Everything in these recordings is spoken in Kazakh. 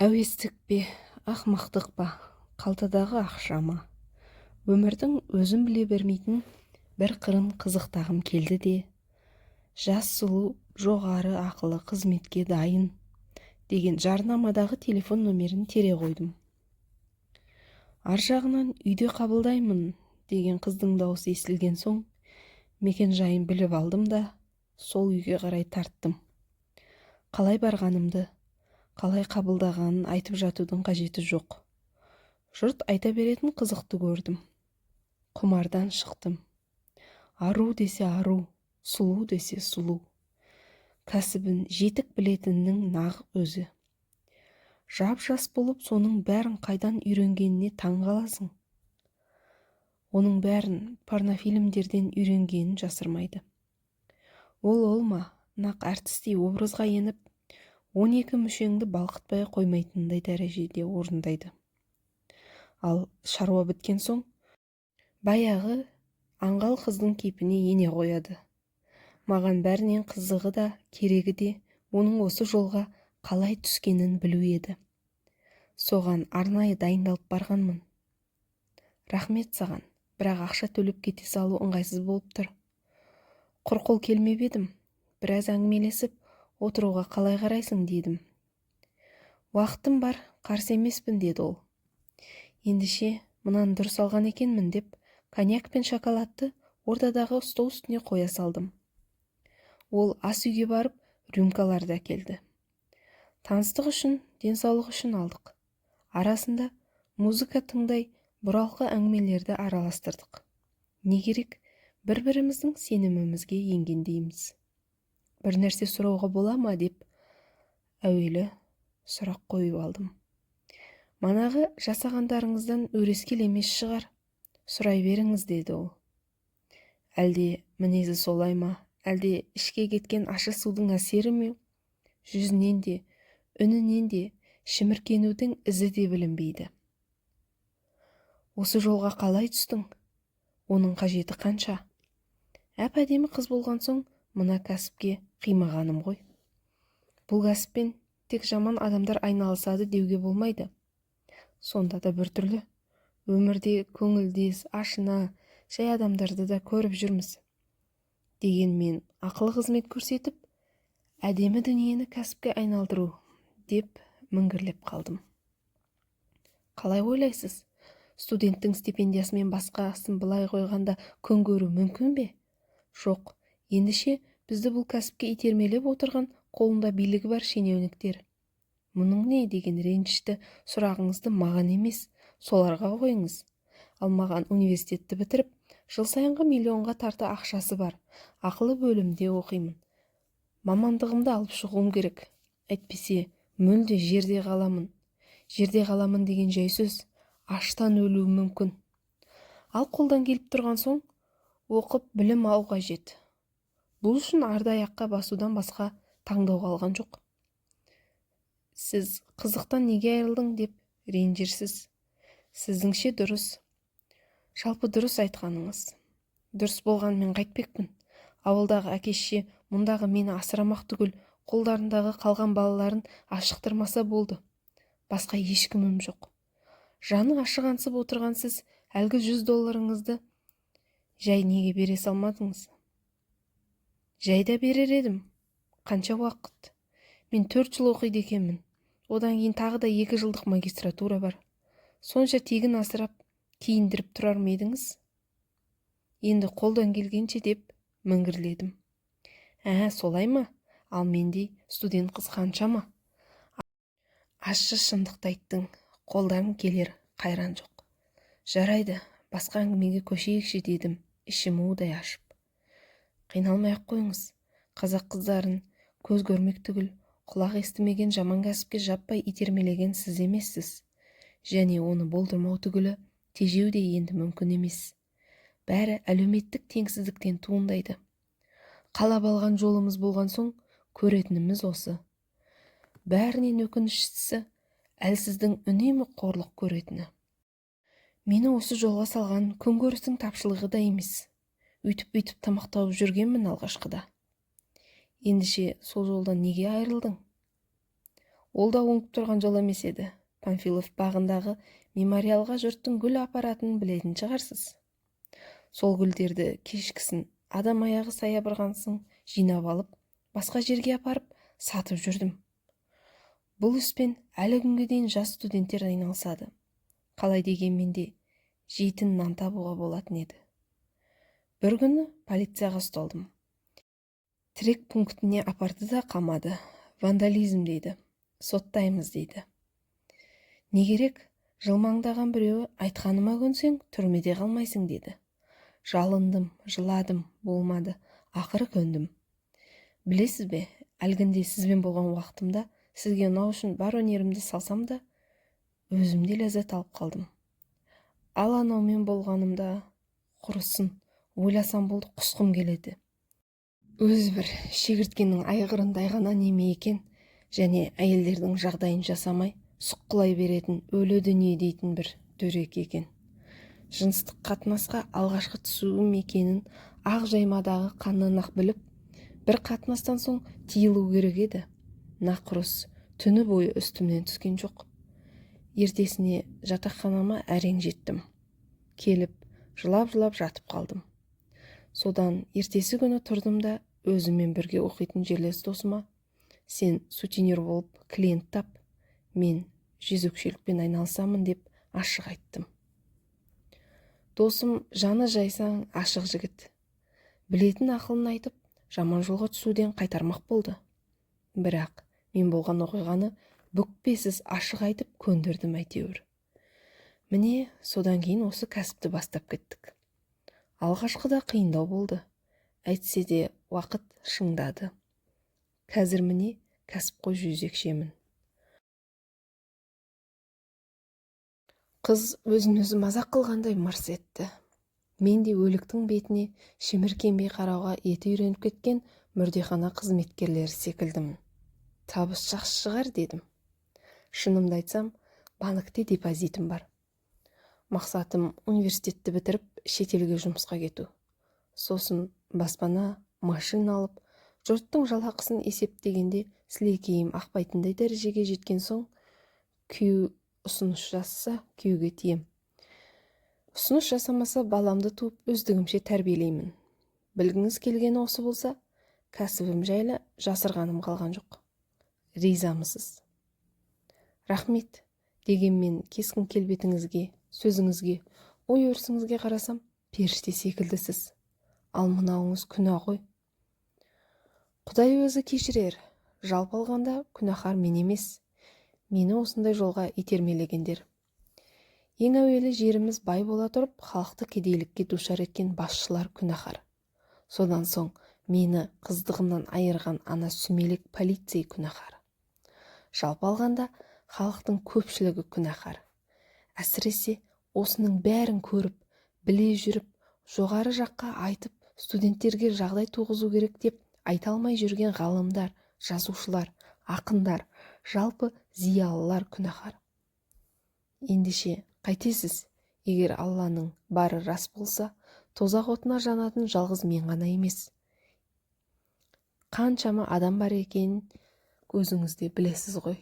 Әуестік пе, ақмақтық па, қалтадағы ақша ма? Өмірдің өзін біле бермейтін бір қырын қызықтағым келді де, жас сұлу, жоғары ақылы қызметке дайын деген жарнамадағы телефон нөмерін тере қойдым. Ар жағынан үйде қабылдаймын деген қыздың дауысы естілген соң, мекен жайын біліп алдым да, сол үйге қарай тарттым. Қалай барғанымды, қалай қабылдағанын айтып жатудың қажеті жоқ. Жұрт айта беретін қызықты көрдім. Құмардан шықтым. Ару десе ару, сұлу десе сұлу. Кәсібін жетік білетіннің нақ өзі. Жап-жас болып соның бәрін қайдан үйренгеніне таң қаласың. Оның бәрін порнофильмдерден үйренгенін жасырмайды. Ол ма, нақ әртістей образға еніп, 12 мүшеңді балқытпай қоймайтындай дәрежеде орындайды. Ал шаруа біткен соң, баяғы аңғал қыздың кейпіне ене қояды. Маған бәрінен қызығы да, керегі де, оның осы жолға қалай түскенін білу еді. Соған арнайы дайындалып барғанмын. Рахмет саған, бірақ ақша төлеп кете салу ыңғайсыз болып тұр. Құр қол келмеп едім, біраз әңгімелесіп, отыруға қалай қарайсың дедім. Уақытым бар, қарсы емеспін деді ол. Ендеше мынаны дұрыс алған екенмін деп, коньяк пен шоколадты ортадағы стол үстіне қоя салдым. Ол ас үйге барып, рюмкаларды әкелді. Таныстық үшін, денсаулық үшін алдық. Арасында музыка тыңдай, бұралқы әңгімелерді араластырдық. Не керек, бір-біріміздің сенімімізге енгендейміз. Бір нәрсе сұрауға бола ма деп әуелі сұрақ қойып алдым. Манағы жасағандарыңыздан өрескел емес шығар, сұрай беріңіз деді ол. Әлде мінезі солай ма, әлде ішке кеткен ащы судың әсері ме? Жүзінен де, үнінен де шіміркенудің ізі де білінбейді. Осы жолға қалай түстің? Оның қажеті қанша? Әп-әдемі қыз болған соң, мына кәсіпке қимағаным ғой. Бұл кәсіппен тек жаман адамдар айналысады деуге болмайды. Сонда да біртүрлі. Өмірде көңілдес, ашына, жай адамдарды да көріп жүрміз. Дегенмен ақылы қызмет көрсетіп, әдемі дүниені кәсіпке айналдыру деп міңгірлеп қалдым. Қалай ойлайсыз? Студенттің стипендиясымен басқасын былай қойғанда күн көру мүмкін бе? Жоқ, ендеше бізді бұл кәсіпке итермелеп отырған қолында билігі бар шенеуніктер. Мұның не деген ренішті сұрағыңызды маған емес, соларға қойыңыз. Ал маған университетті бітіріп, жыл сайынғы миллионға тарта ақшасы бар, ақылы бөлімде оқимын. Мамандығымды алып шығуым керек. Әйтпесе, мүлде жерде қаламын. Жерде қаламын деген жай сөз, аштан өлуі мүмкін. Ал қолдан келіп тұрған соң, оқып білім алу қажет. Бұл үшін арды аяққа басудан басқа таңдау қалған жоқ. Сіз қызықтан неге айырылдың деп ренжірсіз. Сіздің дұрыс. Жалпы дұрыс айтқаныңыз. Дұрыс болғанмен қайтпекпін. Ауылдағы әкеше мұндағы мені асырамақ түгіл, қолдарындағы қалған балаларын ашықтырмаса болды. Басқа ешкімім жоқ. Жаны ашығансып отырған сіз әлгі $100 жай неге бере салмадыңыз? Жайда берер едім. Қанша уақыт? Мен 4 жыл оқиды екенмін. Одан кейін тағы да 2 жылдық магистратура бар. Сонша тегін асырап, киіндіріп тұрар ма едіңіз? Енді қолдан келгенше деп міңгірледім. Солай ма? Ал мендей студент қыз қаншама? Ащы шындықты айттың, қолдан келер қайран жоқ. Жарайды, басқа әңгімеге көшейікші дедім, ішім удай ашып. Қиналмай-ақ қойыңыз. Қазақ қыздарын көз көрмек түгіл, құлақ естімеген жаман кәсіпке жаппай итермелеген сіз емессіз. Және оны болдырмау түгілі тежеу де енді мүмкін емес. Бәрі әлеуметтік теңсіздіктен туындайды. Қалап алған жолымыз болған соң, көретініміз осы. Бәрінен өкініштісі, әлсіздің үнемі қорлық көретіні. Мені осы жолға салған күнкөрістің тапшылығы да емес. Үйтіп тамақталып жүргенмін алғашқыда. Ендеше сол жолдан неге айырылдың? Ол да оңып тұрған жол емес еді. Панфилов бағындағы мемориалға жұрттың гүл апаратынын білетін шығарсыз. Сол гүлдерді кешкісін адам аяғы саябырған соң жинап алып, басқа жерге апарып сатып жүрдім. Бұл іспен әлі күнге дейін жас студенттер айналысады. Қалай дегенмен де жейтін нан табуға болатын еді. Бір күні полицияға ұсталдым. Тірек пунктіне апарды да қамады. Вандализм дейді, соттаймыз дейді. Не керек? Жылмаңдаған біреуі айтқаныма көнсең, түрмеде қалмайсың деді. Жалындым, жыладым, болмады. Ақыры көндім. Білесіз бе, әлгінде сізбен болған уақытымда сізге ұнау үшін бар өнерімді салсам да, өзімде ләззат алып қалдым. Ал анаумен болғанымда құрысын, ойласам болды құсқым келеді. Өзі бір шегірткенің айғырындай ғана неме екен, және әйелдердің жағдайын жасамай сұққылай беретін өлі дүние дейтін бір дөрек екен. Жыныстық қатынасқа алғашқы түсуім екенін ақ жаймадағы қаннан ақ біліп, бір қатынастан соң тиылу керек еді. Нақұрыс, түні бойы үстімнен түскен жоқ. Ертесіне жатақханама әрең жеттім. Келіп, жылап-жылап жатып қалдым. Содан ертесі күні тұрдым да өзімен бірге оқитын жерлес досыма, сен сутенер болып клиент тап, мен жезөкшелікпен айналысамын деп ашық айттым. Досым жаны жайсаң ашық жігіт. Білетін ақылын айтып, жаман жолға түсуден қайтармақ болды. Бірақ мен болған оқиғаны бүкпесіз ашық айтып көндірдім әйтеуір. Міне, содан кейін осы кәсіпті бастап кеттік. Алғашқыда қиындау болды. Әйтсе де уақыт шыңдады. Қазір міне кәсіпқой жезөкшемін. Қыз өзін-өзі мазақ қылғандай мырс етті. Мен де өліктің бетіне шіміркенбей қарауға еті үйреніп кеткен мүрдехана қызметкерлері секілдімін. Табыс жақсы шығар дедім. Шынымды айтсам, банкте депозитім бар. Мақсатым университетті бітіріп, шетелге жұмысқа кету. Сосын баспана, машина алып, жұрттың жалақысын есептегенде сілекейім ақпайтындай дәрежеге жеткен соң, күйеу ұсыныс жасаса, күйеуге тием. Ұсыныс жасамаса, баламды туып өздігімше тәрбиелеймін. Білгіңіз келгені осы болса, кәсібім жайлы жасырғаным қалған жоқ. Ризамысыз? Рахмет, дегенмен кескін келбетіңізге, сөзіңізге, ой өрісіңізге қарасам, періште секілдісіз. Ал мынауыңыз күнә ғой. Құдай өзі кешірер. Жалпы алғанда күнәһар мен емес. Мені осындай жолға итермелегендер. Ең әуелі жеріміз бай бола тұрып, халықты кедейлікке душар еткен басшылар күнәһар. Содан соң мені қыздығымнан айырған ана сүмелек полицей күнәһар. Жалпы алғанда халықтың көпшілігі күнәһар. Әсіресе осының бәрін көріп, біле жүріп, жоғары жаққа айтып, студенттерге жағдай туғызу керек деп айта алмай жүрген ғалымдар, жазушылар, ақындар, жалпы зиялылар күнәһар. Ендеше қайтесіз, егер Алланың бары рас болса, тозақ отына жанатын жалғыз мен ғана емес. Қаншама адам бар екенін өзіңізде білесіз ғой.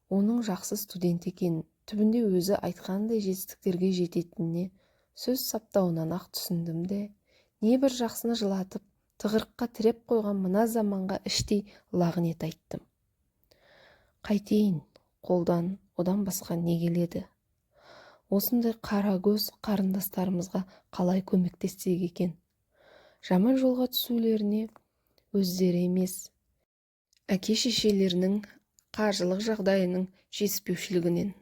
Оның жақсы студент екенін, түбінде өзі айтқандай жетістіктерге жететініне сөз саптауынан ақ түсіндім де, небір жақсыны жылатып, тығырыққа тіреп қойған мына заманға іштей лағнет айттым. Қайтейін, қолдан одан басқа не келеді? Осындай қара көз қарындастарымызға қалай көмектессек екен? Жаман жолға түсулеріне өздері емес, әке-шешелерінің қаржылық жағдайының жетіспеушілігінен.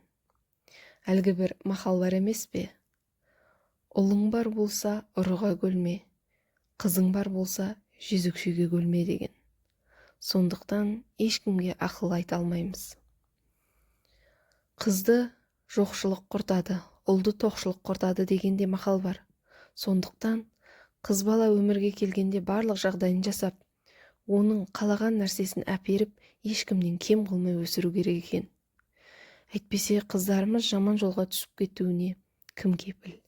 Әлгі бір мақал бар емес пе? Ұлың бар болса, ұрыға көлме, қызың бар болса, жезөкшеге көлме деген. Сондықтан ешкімге ақыл айта алмаймыз. Қызды жоқшылық құртады, ұлды тоқшылық құртады дегенде мақал бар. Сондықтан қыз бала өмірге келгенде барлық жағдайын жасап, оның қалаған нәрсесін әперіп, ешкімнен кем қылмай өсіру керек екен. Әйтпесе қыздарымыз жаман жолға түсіп кетуіне кім кепіл?